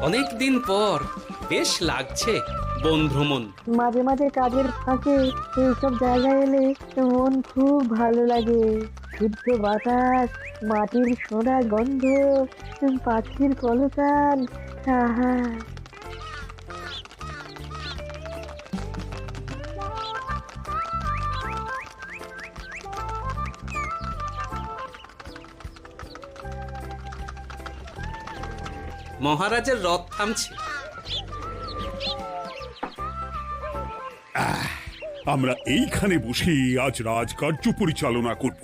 অনেক দিন পর বেশ লাগছে বন ভ্রমণ। মাঝে মাঝে কাজের ফাঁকে এইসব জায়গায় এলে মন খুব ভালো লাগে। শুদ্ধ বাতাস, মাটির সোনা গন্ধ, পাখির কলতান, আহা। মহারাজের রথ থামছে। আমরা এইখানে বসে আজ রাজকার্য পরিচালনা করব।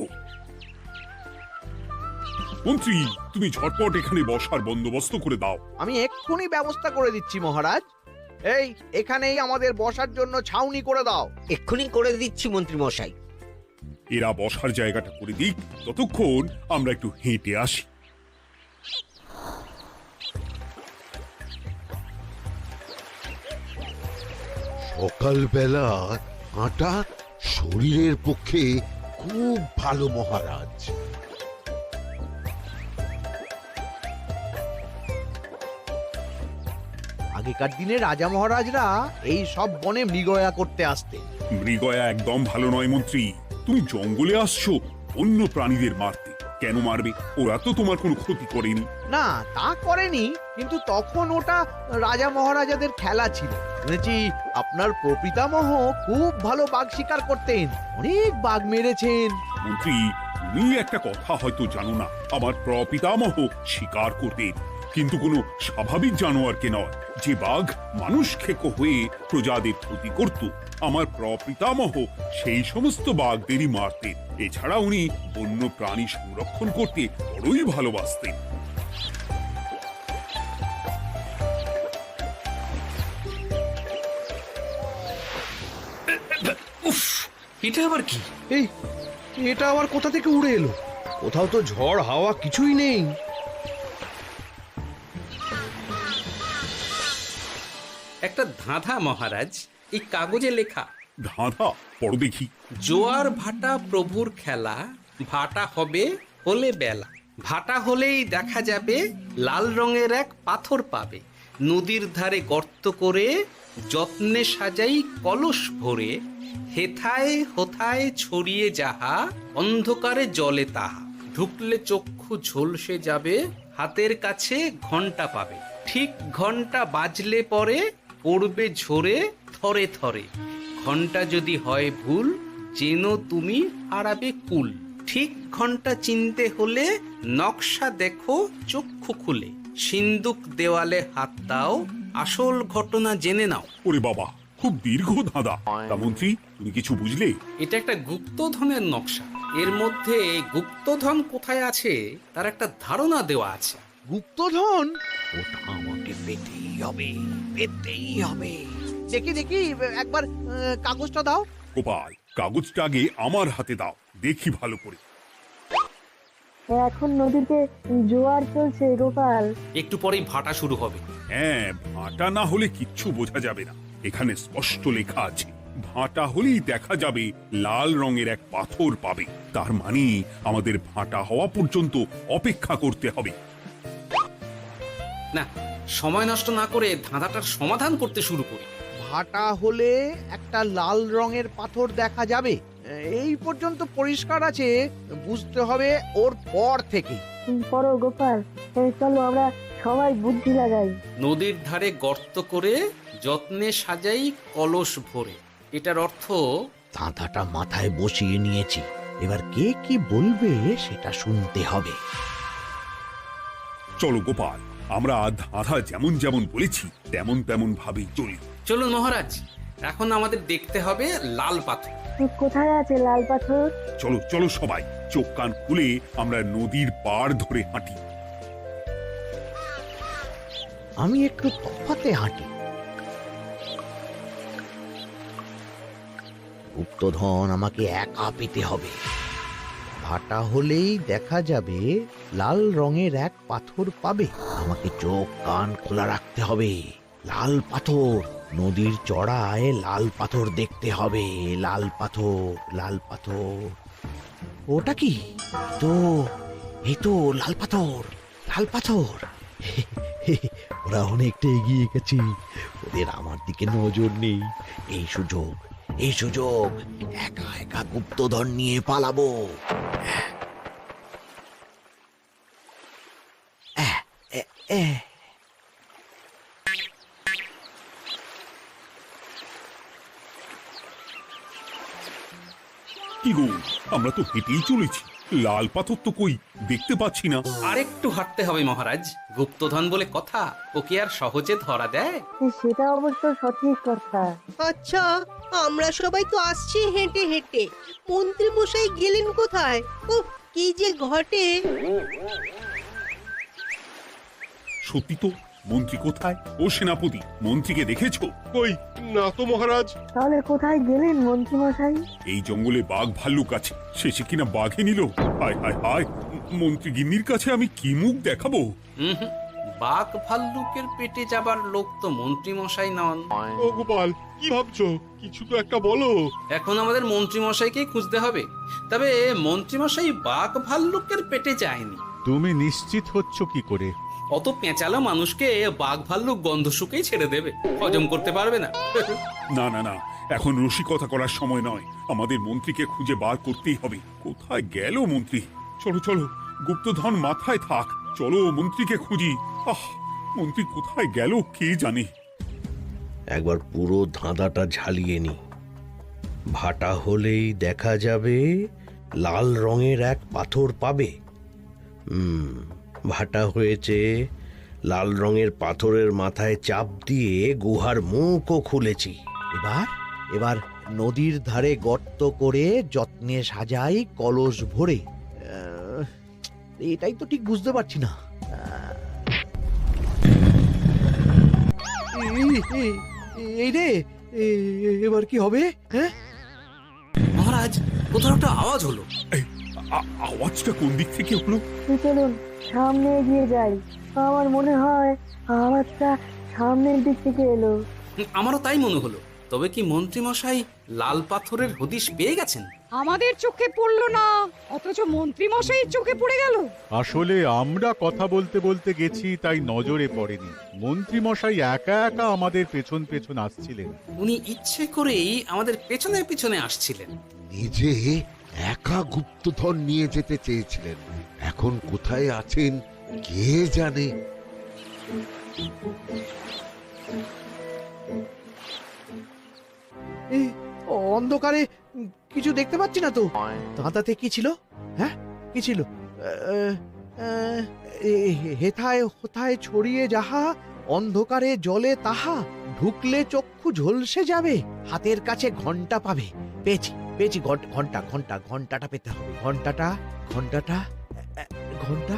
মন্ত্রী, তুমি ঝটপট এখানে বসার বন্দোবস্ত করে দাও। আমি এক্ষুনি ব্যবস্থা করে দিচ্ছি মহারাজ। এই এখানেই আমাদের বসার জন্য ছাউনি করে দাও। এক্ষুনি করে দিচ্ছি মন্ত্রী মশাই। এরা বসার জায়গাটা করে দিক, ততক্ষণ আমরা একটু হেঁটে আসি। সকালবেলা হাঁটা শরীরের পক্ষে খুব ভালো মহারাজ। আগেকার দিনে রাজা মহারাজরা এই সব বনে মৃগয়া করতে আসতেন। মৃগয়া একদম ভালো নয় মন্ত্রী। তুমি জঙ্গলে আসছো অন্য প্রাণীদের মারতে। কেন মারবে? ওরা তো তোমার কোনো ক্ষতি করেনি। না, তা করেনি, কিন্তু তখন ওটা রাজা মহারাজাদের খেলা ছিল। শুনেছি আপনার প্রপিতামহ খুব ভালো বাঘ শিকার করতেন, অনেক বাঘ মেরেছেন। মন্ত্রী, তুমি একটা কথা হয়তো জানো না। আমার প্রপিতামহ শিকার করতেন, কিন্তু কোনো স্বাভাবিক জানোয়ারকে নয়। যে বাঘ মানুষ খেকো হয়ে প্রজাদের ক্ষতি করত, আমার প্রপিতামহ সেই সমস্ত বাঘদেরই মারতেন। এছাড়া উনি বন্য প্রাণী সংরক্ষণ করতে বড়ই ভালোবাসতেন। উফ, এটা আবার কি? এই এটা আবার কোথা থেকে উড়ে এলো? কোথাও তো ঝড় হাওয়া কিছুই নেই। একটা ধাঁধা মহারাজ, এই কাগজে লেখা। ধাঁধা পড়ো দেখি। জোয়ার ভাটা প্রভুর খেলা, ভাটা হবে হলে বেলা। ভাটা হলেই দেখা যাবে লাল রঙের এক পাথর পাবে। নদীর ধারে গর্ত করে যত্নে সাজাই কলস ভরে। হেথায় হোথায় ছড়িয়ে যাহা, অন্ধকারে জলে তাহা। ঢুকলে চক্ষু ঝলসে যাবে, হাতের কাছে ঘন্টা পাবে। ঠিক ঘন্টা বাজলে পরে পড়বে ঝরে থরে থরে। ঘন্টা যদি হয় ভুল, যেন তুমি হারাবে কুল। ঠিক ঘন্টা চিনতে হলে নকশা দেখো চক্ষু খুলে। সিন্দুক দেওয়ালে হাত দাও, আসল ঘটনা জেনে নাও। ওরে বাবা, খুব দীর্ঘ ধাঁধা। তা মন্ত্রী, তুমি কিছু বুঝলে? এটা একটা গুপ্তধনের নকশা। এর মধ্যে গুপ্তধন কোথায় আছে তার একটা ধারণা দেওয়া আছে। গুপ্তধন? ওটা আমাকে পেতেই হবে, পেতেই হবে। দেখি দেখি, একবার কাগজটা দাও। গোপাল, কাগজটা আগে আমার হাতে দাও, দেখি ভালো করে। এখন নদীতে জোয়ার চলছে গোপাল। একটু পরেই ভাটা শুরু হবে। হ্যাঁ, ভাটা না হলে কিচ্ছু বোঝা যাবে না। এখানে স্পষ্ট লেখা আছে, ভাটা হলেই দেখা যাবে লাল রঙের এক পাথর পাবে। তার মানে আমাদের ভাটা হওয়া পর্যন্ত অপেক্ষা করতে হবে। না, সময় নষ্ট না করে ধাঁধাটার সমাধান করতে শুরু করি। ভাটা হলে একটা লাল রঙের পাথর দেখা যাবে, এই পর্যন্ত পরিষ্কার আছে। বুঝতে হবে ওর পর থেকে। পড়ো গোপাল, চলো আমরা সবাই বুদ্ধি লাগাই। নদীর ধারে গর্ত করে যত্নে সাজাই কলস ভরে। এটার অর্থ, ধাঁধাটা মাথায় বসিয়ে নিয়েছি, এবার কে কি বলবে সেটা শুনতে হবে। চলো গোপাল, আমরা ধাঁধা যেমন যেমন বলেছি তেমন তেমন ভাবেই চলি। চলুন মহারাজ, এখন আমাদের দেখতে হবে লাল পাথর। কোথায় আছে লাল পাথর? চলো চলো সবাই, চোখ কান খুলে আমরা নদীর পাড় ধরে হাঁটি। আমি একটু তফাতে হাঁটি। গুপ্তধন আমাকে একা পেতে হবে। ভাটা হলেই দেখা যাবে লাল রঙের এক পাথর পাবে। আমাকে চোখ কান খোলা রাখতে হবে। লাল পাথর, নদীর চড়ায় লাল পাথর দেখতে হবে। লাল পাথর, লাল পাথর। ওটা কি? তো এই তো লাল পাথর, লাল পাথর। আমরা অনেকটা এগিয়ে গেছি, ওদের আমার দিকে নজর নেই। এই সুযোগ, এই সুযোগ, একা একা গুপ্তধন নিয়ে পালাবো। আহ, এ, এ। কি গো, আমরা তো হেঁটেই চলেছি, লাল পাথর তো কই দেখতে পাচ্ছি না। আরেকটু হাঁটতে হবে মহারাজ, গুপ্তধন বলে কথা, ওকে আর সহজে ধরা দেয়? সেটা অবশ্য সঠিক কথা। আচ্ছা, আমরা সবাই তো আসছি হেঁটে হেঁটে, মন্ত্রী মশাই গেলেন কোথায়? ও কি যে ঘটে! সত্যি তো, মন্ত্রী কোথায়? ও সেনাপতি, মন্ত্রীকে দেখেছো? কই না তো মহারাজ। তাহলে কোথায় গেলেন মন্ত্রী মশাই? এই জঙ্গলে বাঘ ভাল্লুক আছে, শেষে কিনা বাঘে নিল। হায় হায় হায়, মন্ত্রী গিন্নির কাছে আমি কি মুখ দেখাবো? হুম, বাঘ ভাল্লুকের পেটে যাবার লোক তো মন্ত্রী মশাই নন। ও গোপাল, কি ভাবছো? কিছু তো একটা বলো। এখন আমাদের মন্ত্রী মশাইকেই খুঁজতে হবে। তবে মন্ত্রী মশাই বাঘ ভাল্লুকের পেটে যায়নি। তুমি নিশ্চিত হচ্ছ কি করে? অত পেঁচালো মানুষকে বাঘ ভাল্লুক গন্ধ শুকেই ছেড়ে দেবে, হজম করতে পারবে না। না না না, এখন রসিকতা করার সময় নয়, আমাদের মন্ত্রীকে খুঁজে বার করতেই হবে। কোথায় গেল মন্ত্রী? চলো চলো, গুপ্তধন মাথায় থাক, চলো মন্ত্রীকে খুঁজি। আহ, মন্ত্রী কোথায় গেল কে জানে। একবার পুরো ধাঁধাটা ঝালিয়ে নি। ভাটা হলেই দেখা যাবে লাল রঙের এক পাথর পাবে। ভাটা হয়েছে, লাল রঙের পাথরের মাথায় চাপ দিয়ে গুহার মুখও খুলেছি। এবার এবার নদীর ধারে গর্ত করে যত্নে সাজাই কলস ভরে। এটাই তো ঠিক বুঝতে পারছি না। এই রে, এবার কি হবে? হ্যাঁ, মহারাজ, কোথাও একটা আওয়াজ হলো। এই, আওয়াজটা কোন দিক থেকে হলো? চলুন সামনে এগিয়ে যাই। আমার মনে হয় আওয়াজটা সামনের দিক থেকে এলো। আমারও তাই মনে হলো। তবে কি মন্ত্রী মশাই লাল পাথরের হদিশ পেয়ে গেছেন? আমাদের চোখে পড়লো না, অথচ মন্ত্রী মশাইয়ের চোখে পড়ে গেল। আসলে আমরা কথা বলতে বলতে গেছি, তাই নজরে পড়েনি। মন্ত্রী মশাই একা একা আমাদের পেছন পেছন আসছিলেন। উনি ইচ্ছে করেই আমাদের পেছনে পেছনে আসছিলেন। নিজে একা গুপ্তধন নিয়ে যেতে চেয়েছিলেন, এখন কোথায় আছেন কে জানে। অন্ধকারে কিছু দেখতে পাচ্ছি না তো। ধাঁধাতে কি ছিল? হ্যাঁ, কি ছিল? হেথায় হোথায় ছড়িয়ে যাহা, অন্ধকারে জলে তাহা, ঢুকলে চক্ষু ঝলসে যাবে, হাতের কাছে ঘন্টা পাবে। পেয়েছি পেয়েছি, ঘন্টা ঘন্টা ঘন্টাটা পেতে হবে। ঘন্টাটা ঘন্টাটা ঘন্টা।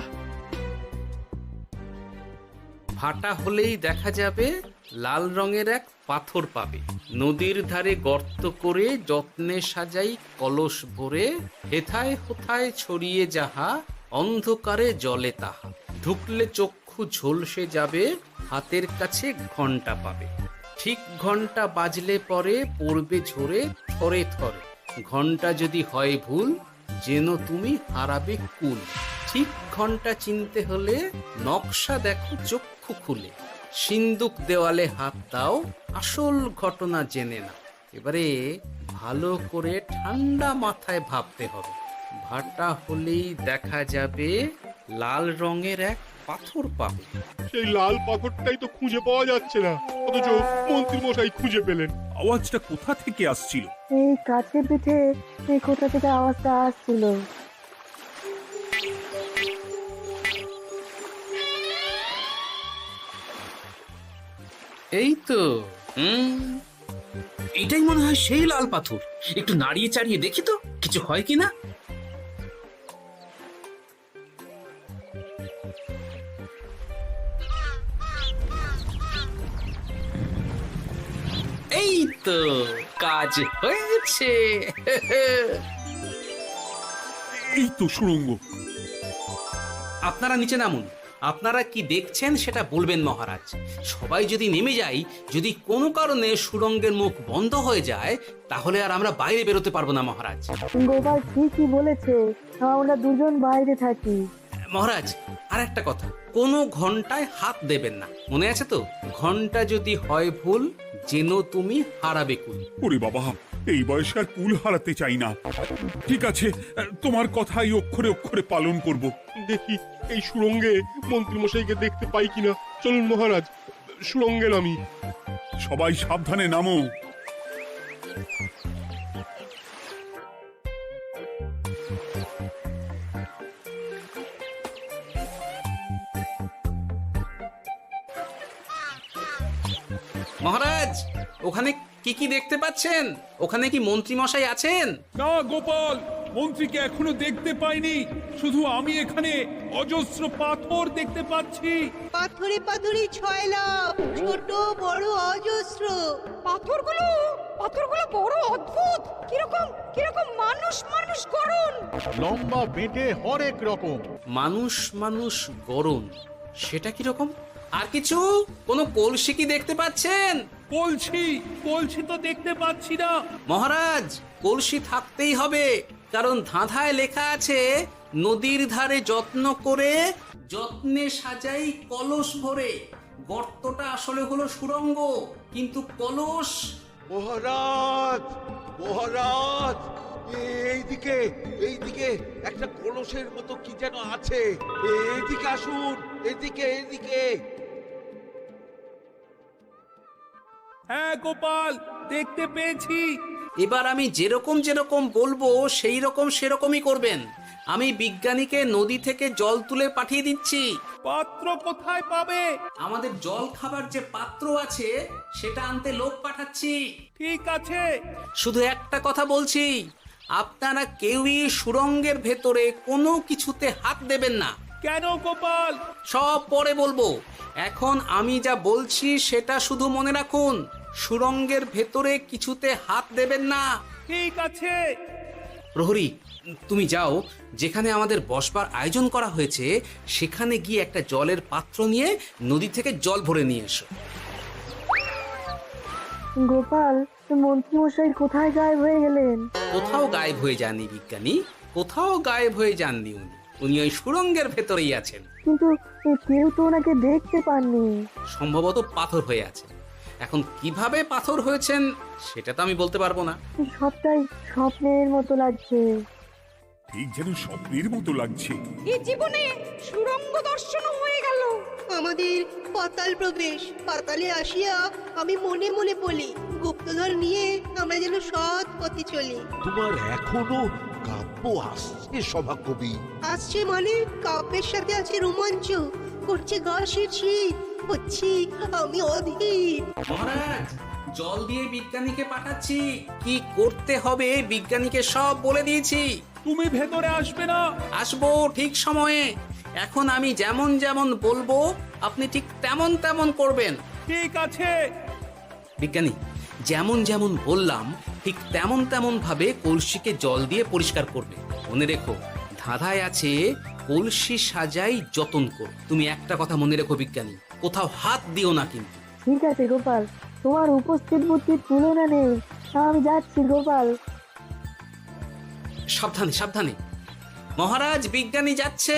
ভাটা হলেই দেখা যাবে লাল রঙের এক পাথর পাবে, নদীর ধারে গর্ত করে যত্নে সাজাই কলস ভরে, হেথায় হোথায় ছড়িয়ে যাহা, অন্ধকারে জলে তাহা, ঢুকলে চক্ষু ঝলসে যাবে, হাতের কাছে ঘন্টা পাবে। ঠিক ঘন্টা বাজলে পরে পড়বে ঝরে থরে থরে, ঘন্টা যদি হয় ভুল যেন তুমি হারাবে কুল। ঠিক ঘন্টা চিনতে হলে নকশা দেখো চক্ষু খুলে, সিন্দুক দেওয়ালে হাত দাও, আসল ঘটনা জেনে না। এবারে ভালো করে ঠান্ডা মাথায় ভাবতে হবে। ভাটা হলেই দেখা যাবে লাল রঙের এক পাথর পাবে। সেই লাল পাথরটাই তো খুঁজে পাওয়া যাচ্ছে না, অথচ মন্ত্রী মশাই খুঁজে পেলেন। আওয়াজটা কোথা থেকে আসছিল? এই কাছে পিঠে এই কোথা থেকে আওয়াজটা আসছিল। এই তো, এটাই মনে হয় সেই লাল পাথর। একটু নাড়িয়ে চাড়িয়ে দেখি তো কিছু হয় কিনা। এই তো, কাজ হয়েছে। এই তো সুড়ঙ্গ। আপনারা নিচে নামুন। আপনারা কি দেখছেন সেটা বলবেন মহারাজ। সবাই যদি নেমে যাই, যদি কোনো কারণে সুড়ঙ্গের মুখ বন্ধ হয়ে যায়, তাহলে আর আমরা বাইরে বেরোতে পারবো না মহারাজ। গোপাল ঠিকই বলেছে, আমরা দুজন বাইরে থাকি। মহারাজ আর একটা কথা, কোনো ঘন্টায় হাত দেবেন না, মনে আছে তো? ঘন্টা যদি হয় ভুল, যেন তুমি হারাবে কুল। ওরে বাবা, এই বয়সে আর কুল হারাতে চাই না। ঠিক আছে, তোমার কথাই অক্ষরে অক্ষরে পালন করব। দেখি এই সুরঙ্গে মন্ত্রীমশাইকে দেখতে পাই কিনা। চলুন মহারাজ, সুরঙ্গে নামি। সবাই সাবধানে নামো। মহারাজ, ওখানে কি কি দেখতে পাচ্ছেন? ওখানে কি মন্ত্রী মশাই আছেন? না গোপাল, মন্ত্রীকে এখনো দেখতে পাইনি। শুধু আমি এখানে অজস্র পাথর দেখতে পাচ্ছি। পাথরে পাথরে ছয়লা, ছোট বড় অজস্র। পাথরগুলো বড় অদ্ভুত, কিরকম কিরকম মানুষ মানুষ গড়ন। লম্বা বেঁটে হরেক রকম। মানুষ মানুষ গরম, সেটা কি রকম? আর কিছু? কোনো কলসি কি দেখতে পাচ্ছেন? কলসি তো দেখতে পাচ্ছি না। মহারাজ, কলসি থাকতেই হবে, কারণ ধাঁধায় লেখা আছে নদীর ধারে যত্ন করে যত্নে সাজাই কলস ভরে। গর্তটা আসলে হলো সুড়ঙ্গ, কিন্তু কলস। মহারাজ, মহারাজ, এইদিকে এইদিকে একটা কলসের মতো কি যেন আছে। এইদিকে আসুন, এদিকে এদিকে। হ্যাঁ গোপাল, দেখতে পেয়েছি। এবার আমি যেরকম যেরকম বলবো সেই রকম সেরকমই করবেন। আমি বিজ্ঞানীকে নদী থেকে জল তুলে পাঠিয়ে দিচ্ছি। পাত্র কোথায় পাবে? আমাদের জল খাবার যে পাত্র আছে সেটা আনতে লোক পাঠাচ্ছি। ঠিক আছে। শুধু একটা কথা বলছি, আপনারা কেউই সুড়ঙ্গের ভেতরে কোনো কিছুতে হাত দেবেন না। কেন গোপাল? সব পরে বলবো, এখন আমি যা বলছি সেটা শুধু মনে রাখুন। সুড়ঙ্গের ভেতরে কিছুতে হাত দেবেন না। ঠিক আছে। প্রহরী, তুমি যাও, যেখানে আমাদের বসবার আয়োজন করা হয়েছে সেখানে গিয়ে একটা জলের পাত্র নিয়ে নদী থেকে জল ভরে নিয়ে এসো। গোপাল, মন্ত্রী মশাই কোথায় গায়েব হয়ে গেলেন? কোথাও গায়েব হয়ে যাননি বিজ্ঞানী, কোথাও গায়েব হয়ে যাননি উনি। উনি ওই সুড়ঙ্গের ভেতরেই আছেন। কিন্তু কেউ তো ওনাকে দেখতে পাননি। সম্ভবত পাথর হয়ে আছে। এখন কিভাবে পাথর হয়েছেন সেটা তো আমি বলতে পারবো না। সবটাই স্বপ্নের মতো লাগছে। ঠিক যেন স্বপ্নের মতো লাগছে। এই জীবনে সুরঙ্গ দর্শন হয়ে গেল। আমাদের পাতাল প্রবেশ। পাতালে আসিয়া আমি মনে মনে বলি, গুপ্তধর নিয়ে আমরা যেন সৎ পথে চলি। তোমার এখনো কাব্য আসছে সভাকবি? আসছে মানে কাব্যের সাথে আছে রোমাঞ্চ, করছে গা শীত, হচ্ছি আমি অধীর। মহারাজ, জল দিয়ে বিজ্ঞানীকে পাঠাচ্ছি। কি করতে হবে বিজ্ঞানীকে সব বলে দিয়েছি। তুমি ভেতরে আসবে না? আসবো ঠিক সময়ে। এখন আমি যেমন যেমন বলবো আপনি ঠিক তেমন তেমন করবেন। ঠিক আছে। বিজ্ঞানী, যেমন যেমন বললাম ঠিক তেমন তেমন ভাবে কলসিকে জল দিয়ে পরিষ্কার করবে। মনে রেখো, ধাঁধায় আছে কলসি সাজাই যতন কর। তুমি একটা কথা মনে রেখো বিজ্ঞানী, কোথাও হাত দিও না কিন্তু। ঠিক আছে গোপাল, তোমার উপস্থিত বুদ্ধির তুলনা নেই। আমি যাচ্ছি গোপাল। সাবধানে সাবধানে। মহারাজ, বিজ্ঞানী যাচ্ছে।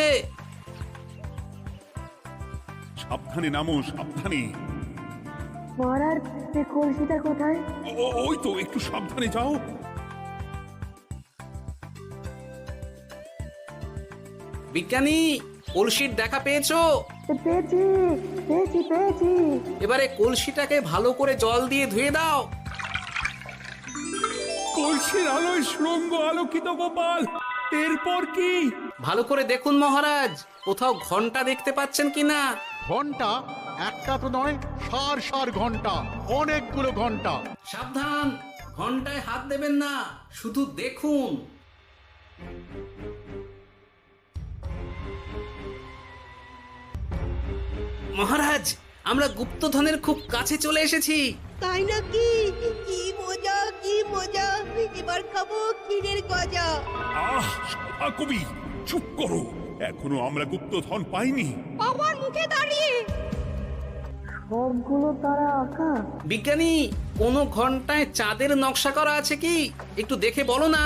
সাবধানে নামো, সাবধানে। মহারাজ, কলসিটা কোথায়? ওই তো, একটু সাবধানে যাও। বিজ্ঞানী, কলসির দেখা পেয়েছো? পেয়েছি পেয়েছি পেয়েছি। এবারে কলসিটাকে ভালো করে জল দিয়ে ধুয়ে দাও। কলসির আলোয় সুড়ঙ্গ আলোকিত গোপাল। এরপর কি? ভালো করে দেখুন মহারাজ, কোথাও ঘন্টা দেখতে পাচ্ছেন কিনা। ঘন্টা? একটা তো নয়, সার সার ঘন্টা, অনেকগুলো ঘন্টা। সাবধান, ঘন্টায় হাত দেবেন না, শুধু দেখুন। মহারাজ, আমরা গুপ্তধনের খুব কাছে চলে এসেছি। তাই নাকি? কি মজা, কি মজা! এবার খাবো ক্ষীরের গজা। আহ, সভাকবি চুপ করো। এখনো আমরা গুপ্তধন পাইনি। বাবার মুখে দাঁড়িয়ে সবগুলো তারা আঁকা। বিজ্ঞানী, কোনো ঘন্টায় চাঁদের নকশা করা আছে কি? একটু দেখে বলো না।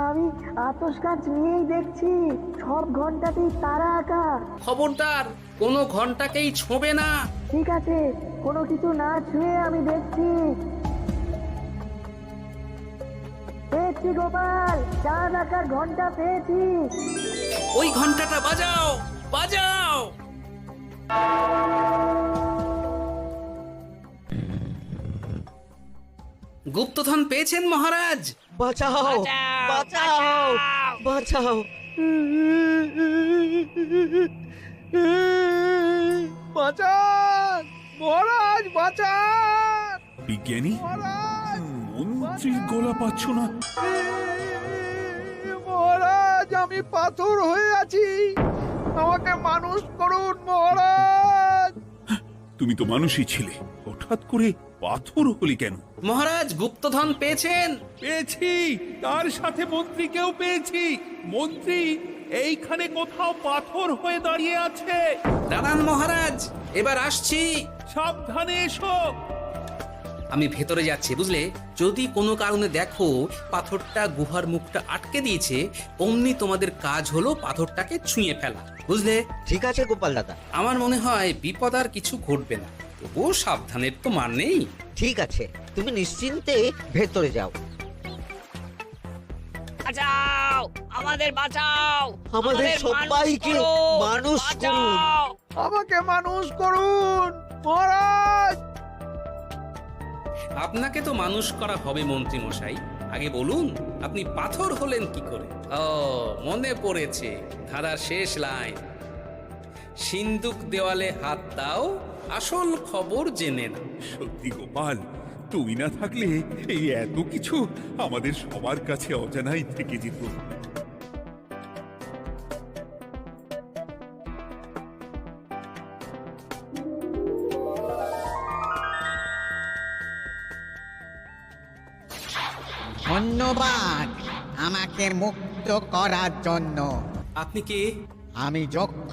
আমি আতস কাজ নিয়েই দেখছি, সব ঘন্টাতেই তারা আঁকা। খবরদার, কোনো ঘন্টাকেই ছোঁবে না। ঠিক আছে, কোনো কিছু না ছুঁয়ে আমি দেখছি। পেয়েছি গোপাল, চাঁদ আঁকার ঘন্টা পেয়েছি। ওই ঘন্টাটা বাজাও, বাজাও। গুপ্তধন পেয়েছেন মহারাজ? বাঁচাও, বাঁচাও, বাঁচাও। বাঁচান মহারাজ, বাঁচান বিজ্ঞানী, মহারাজ, মন্ত্রীর গলা পাচ্ছ না? মহারাজ, আমি পাথর হয়ে আছি, আমাকে মানুষ করুন মহারাজ। তুমি তো মানুষই ছিলে, হঠাৎ করে পাথর হলি কেন? মহারাজ, গুপ্তধন পেয়েছেন? পেয়েছি, তার সাথে মন্ত্রীকেও পেয়েছি। মন্ত্রী এইখানে কোথাও পাথর হয়ে দাঁড়িয়ে আছে। দাঁড়ান মহারাজ, এবার আসছি। সাবধানে এসো। আমি ভেতরে যাচ্ছি, বুঝলে? যদি কোনো কারণে দেখো পাথরটা গুহার মুখটা আটকে দিয়েছে, অমনি তোমাদের কাজ হলো পাথরটাকে ছুঁয়ে ফেলা, বুঝলে? ঠিক আছে গোপাল দাদা। আমার মনে হয় বিপদ আর কিছু ঘটবে না, তবুও সাবধানের তো মান নেই। ঠিক আছে, তুমি নিশ্চিন্তে ভেতরে যাও। বাঁচাও, আমাদের বাঁচাও, আমাদের সবাইকে মানুষ করুন। আমাকে মানুষ করুন মহারাজ। আপনাকে তো মানুষ করা হবে মন্ত্রী মশাই। আগে বলুন, আপনি পাথর হলেন কি করে? ও, মনে পড়েছে, ধারার শেষ লাইন, সিন্দুক দেওয়ালে হাত দাও, আসল খবর জেনে না। সত্যি গোপাল, তুমি না থাকলে এই এত কিছু আমাদের সবার কাছে অজানাই থেকে যেত। ধন্যবাদ আমাকে মুক্ত করার জন্য। আপনি কে? আমি যক্ষ।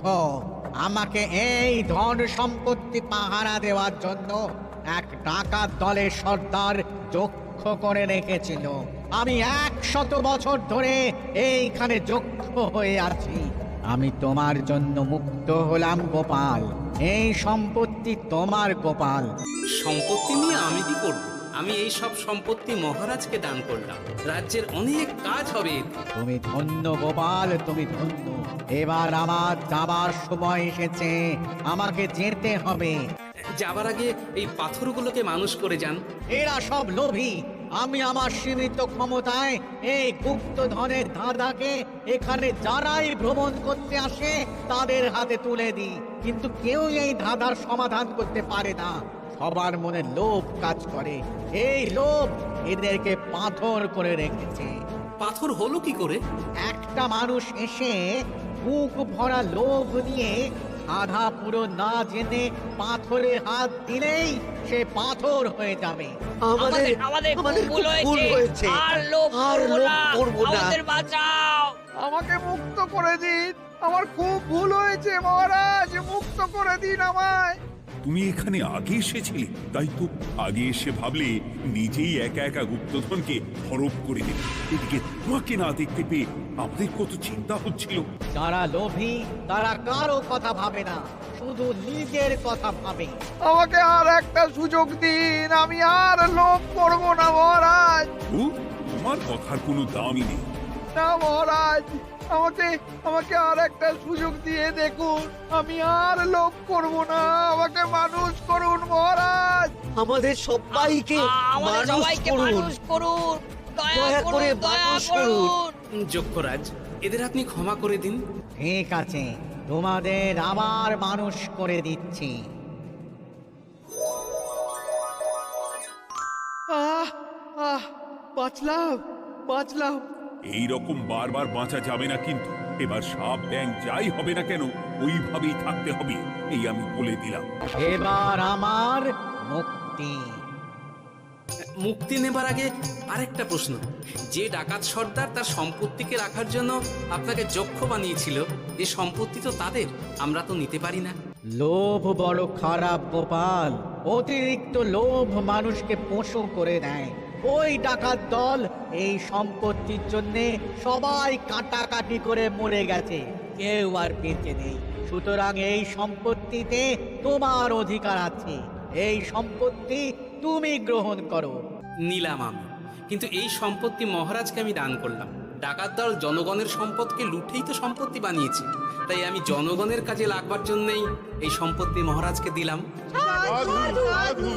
আমাকে এই ধন সম্পত্তি পাহারা দেওয়ার জন্য এক ডাকাত দলের সর্দার যক্ষ করে রেখেছিল। আমি 100 বছর ধরে এইখানে যক্ষ হয়ে আছি। আমি তোমার জন্য মুক্ত হলাম গোপাল। এই সম্পত্তি তোমার গোপাল। সম্পত্তি নিয়ে আমি কি করব? আমি এই সব সম্পত্তি মহারাজকে দান করলাম, রাজ্যের অনেক কাজ হবে। তুমি ধন্য গোপাল, তুমি ধন্য। এবার আমার যাবার সময় এসেছে, আমাকে যেতে হবে। যাবার আগে এই পাথরগুলোকে মানুষ করে যান। এরা সব লোভী। আমি আমার সীমিত ক্ষমতায় এই গুপ্তধনের ধাঁধাকে এখানে যারাই ভ্রমণ করতে আসে তাদের হাতে তুলে দিই, কিন্তু কেউ এই ধাঁধার সমাধান করতে পারে না। সবার মনে লোভ কাজ করে, এই লোভ এদেরকে পাথর করে রেখেছে। পাথর হলো কি করে? একটা মানুষ এসে বুক ভরা লোভ নিয়ে আধা পুরো না জেনে পাথরে হাত দিলেই সে পাথর হয়ে যাবে। আমাদের ভুল হয়েছে, আর লোভ করবো না, আমাদের বাঁচাও। আমাকে মুক্ত করে দিন, আমার খুব ভুল হয়েছে মহারাজ, মুক্ত করে দিন আমায়। তুমি এখানে আগে এসেছিলে, তাই তো আগে এসে ভাবলে নিজেই একা একা গুপ্তধনকে হরপ করে দেবে। এদিকে তোমাকে না দেখতে পেয়ে আমাদের কত চিন্তা হচ্ছিল। যারা লোভী তারা কারো কথা ভাবে না, শুধু নিজের কথা ভাবে। আমাকে আর একটা সুযোগ দিন, আমি আর লোভ করব না মহারাজ। ও, তোমার কথার কোনো দামই নেই। না মহারাজ, আমাকে আর একটা সুযোগ দিয়ে দেখুন, আমি আর লোভ করব না, আমাকে মানুষ করুন মহারাজ। আমাদের সবাইকে মানুষ করুন, দয়া করে মানুষ করুন। যক্ষরাজ, এদের আপনি ক্ষমা করে দিন। ঠিক আছে, তোমাদের আবার মানুষ করে দিচ্ছি। বাঁচলাম। এই রকম বারবার বাঁচা যাবে না, কিন্তু এবার সাপ ব্যাং যাই হবে না কেন ওইভাবেই থাকতে হবে, এই আমি বলে দিলাম। এবার আমার মুক্তি। মুক্তি নেবার আগে আরেকটা প্রশ্ন, যে ডাকাত সর্দার তার সম্পত্তিকে রাখার জন্য আপনাকে যক্ষ বানিয়েছিল, এই সম্পত্তি তো তাদের, আমরা তো নিতে পারি না। লোভ বড় খারাপ গোপাল, অতিরিক্ত লোভ মানুষকে পশু করে দেয়। ওই ডাকাত দল এই সম্পত্তির জন্য সবাই কাটাকাটি করে মরে গেছে, কেউ আর বেঁচে নেই। সুতরাং এই সম্পত্তিতে তোমার অধিকার আছে, এই সম্পত্তি তুমি গ্রহণ করো। নিলাম আমি, কিন্তু এই সম্পত্তি মহারাজকে আমি দান করলাম। ডাকাত দল জনগণের সম্পদকে লুঠেই তো সম্পত্তি বানিয়েছে, তাই আমি জনগণের কাজে লাগবার জন্যই এই সম্পত্তি মহারাজকে দিলাম। সাধু সাধু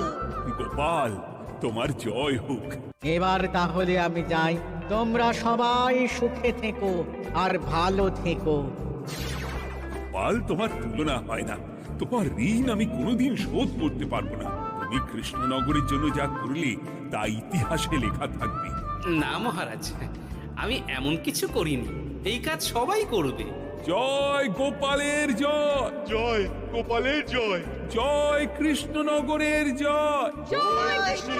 গোপাল, তোমার জয় হোক। এবার তাহলে আমি যাই, তোমরা সবাই সুখে থেকো আর ভালো থেকো। গোপাল, তোমার তুলনা হয় না। তোমার ঋণ আমি কোনোদিন শোধ করতে পারবো না। তুমি কৃষ্ণনগরের জন্য যা করলে তা ইতিহাসে লেখা থাকবে। না মহারাজ, আমি এমন কিছু করিনি, এই কাজ সবাই করবে। জয় গোপালের জয়, জয় গোপালের জয়, জয় কৃষ্ণনগরের জয়। জয় কৃষ্ণ